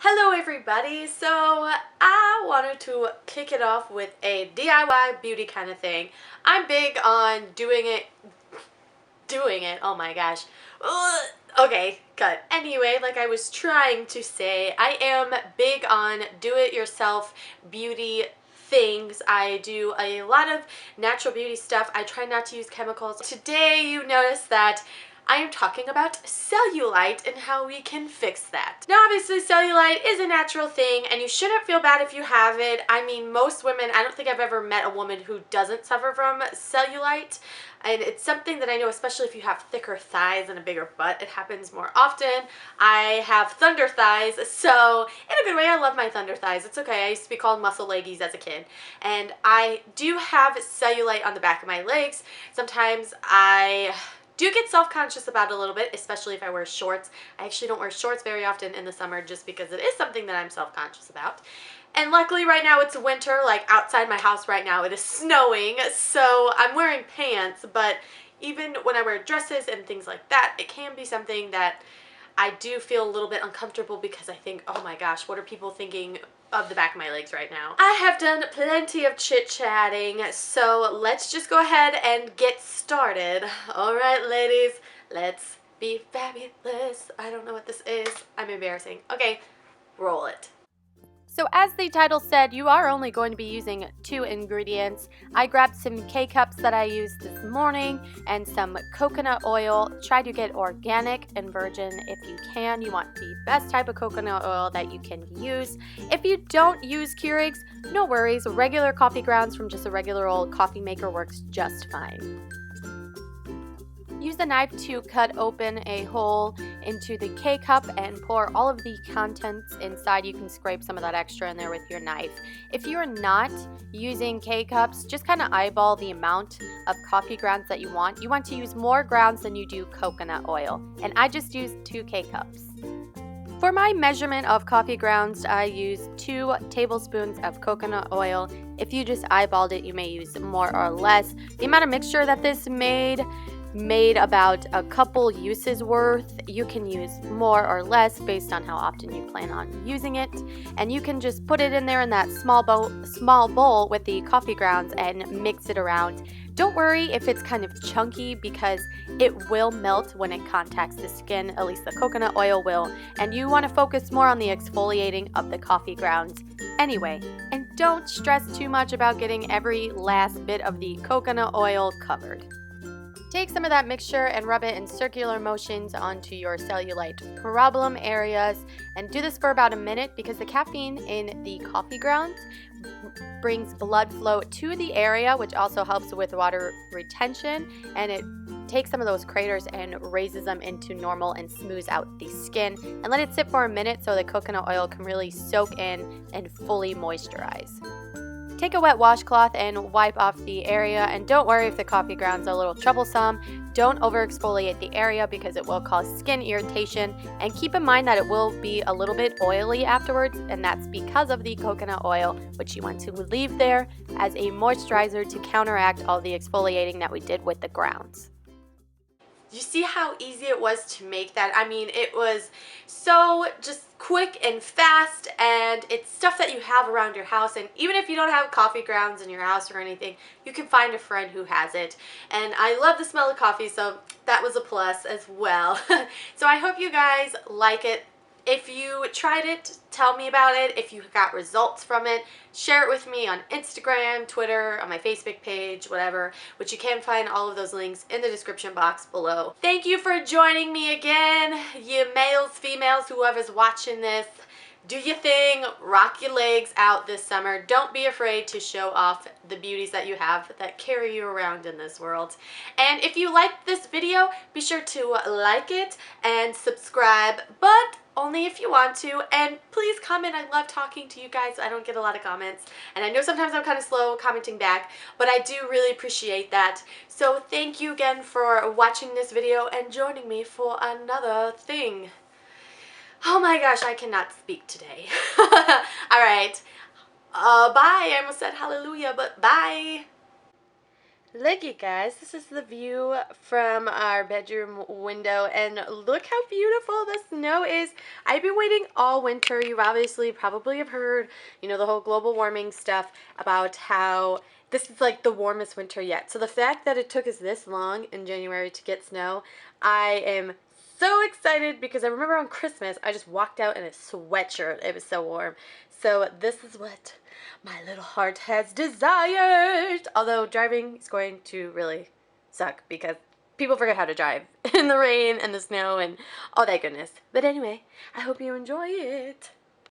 Hello everybody! So I wanted to kick it off with a DIY beauty kind of thing. I'm big on doing it, oh my gosh. Ugh. Okay, cut. Anyway, like I was trying to say, I am big on do-it-yourself beauty things. I do a lot of natural beauty stuff. I try not to use chemicals. Today you notice that I am talking about cellulite and how we can fix that. Now obviously cellulite is a natural thing and you shouldn't feel bad if you have it. I mean, most women, I don't think I've ever met a woman who doesn't suffer from cellulite. And it's something that I know, especially if you have thicker thighs and a bigger butt, it happens more often. I have thunder thighs, so in a good way, I love my thunder thighs. It's okay. I used to be called muscle leggies as a kid. And I do have cellulite on the back of my legs. Sometimes I do get self-conscious about it a little bit, especially if I wear shorts. I actually don't wear shorts very often in the summer just because it is something that I'm self-conscious about. And luckily right now it's winter, like outside my house right now it is snowing, so I'm wearing pants, but even when I wear dresses and things like that, it can be something that I do feel a little bit uncomfortable because I think, oh my gosh, what are people thinking of the back of my legs right now? I have done plenty of chit-chatting, so let's just go ahead and get started. Alright ladies, let's be fabulous. I don't know what this is. I'm embarrassing. Okay, roll it. So as the title said, you are only going to be using 2 ingredients. I grabbed some K-cups that I used this morning and some coconut oil. Try to get organic and virgin if you can. You want the best type of coconut oil that you can use. If you don't use Keurigs, no worries. Regular coffee grounds from just a regular old coffee maker works just fine. Use the knife to cut open a hole into the K-cup and pour all of the contents inside. You can scrape some of that extra in there with your knife. If you're not using K-cups, just kind of eyeball the amount of coffee grounds that you want. You want to use more grounds than you do coconut oil, and I just used 2 K-cups. For my measurement of coffee grounds, I used 2 tablespoons of coconut oil. If you just eyeballed it, you may use more or less. The amount of mixture that this made about a couple uses worth. You can use more or less based on how often you plan on using it, and you can just put it in there in that small bowl with the coffee grounds and mix it around. Don't worry if it's kind of chunky because it will melt when it contacts the skin, at least the coconut oil will, and you want to focus more on the exfoliating of the coffee grounds anyway. And don't stress too much about getting every last bit of the coconut oil covered. Take some of that mixture and rub it in circular motions onto your cellulite problem areas, and do this for about a minute because the caffeine in the coffee grounds brings blood flow to the area, which also helps with water retention, and it takes some of those craters and raises them into normal and smooths out the skin. And let it sit for a minute so the coconut oil can really soak in and fully moisturize. Take a wet washcloth and wipe off the area, and don't worry if the coffee grounds are a little troublesome. Don't over exfoliate the area because it will cause skin irritation, and keep in mind that it will be a little bit oily afterwards, and that's because of the coconut oil, which you want to leave there as a moisturizer to counteract all the exfoliating that we did with the grounds. You see how easy it was to make that? I mean, it was so just quick and fast, and it's stuff that you have around your house, and even if you don't have coffee grounds in your house or anything, you can find a friend who has it. And I love the smell of coffee, so that was a plus as well. So I hope you guys like it. If you tried it, tell me about it. If you got results from it, share it with me on Instagram, Twitter, on my Facebook page, whatever, which you can find all of those links in the description box below. Thank you for joining me again, you males, females, whoever's watching this. Do your thing, rock your legs out this summer. Don't be afraid to show off the beauties that you have that carry you around in this world. And if you liked this video, be sure to like it and subscribe, but only if you want to, and please comment. I love talking to you guys. I don't get a lot of comments, and I know sometimes I'm kind of slow commenting back, but I do really appreciate that. So thank you again for watching this video and joining me for another thing. Oh my gosh, I cannot speak today. Alright, bye. I almost said hallelujah, but bye. Looky guys, this is the view from our bedroom window and look how beautiful the snow is. I've been waiting all winter. You obviously probably have heard, the whole global warming stuff about how this is like the warmest winter yet. So the fact that it took us this long in January to get snow, I am so excited because I remember on Christmas I just walked out in a sweatshirt. It was so warm. So this is what my little heart has desired. Although driving is going to really suck because people forget how to drive in the rain and the snow and all that goodness. But anyway, I hope you enjoy it.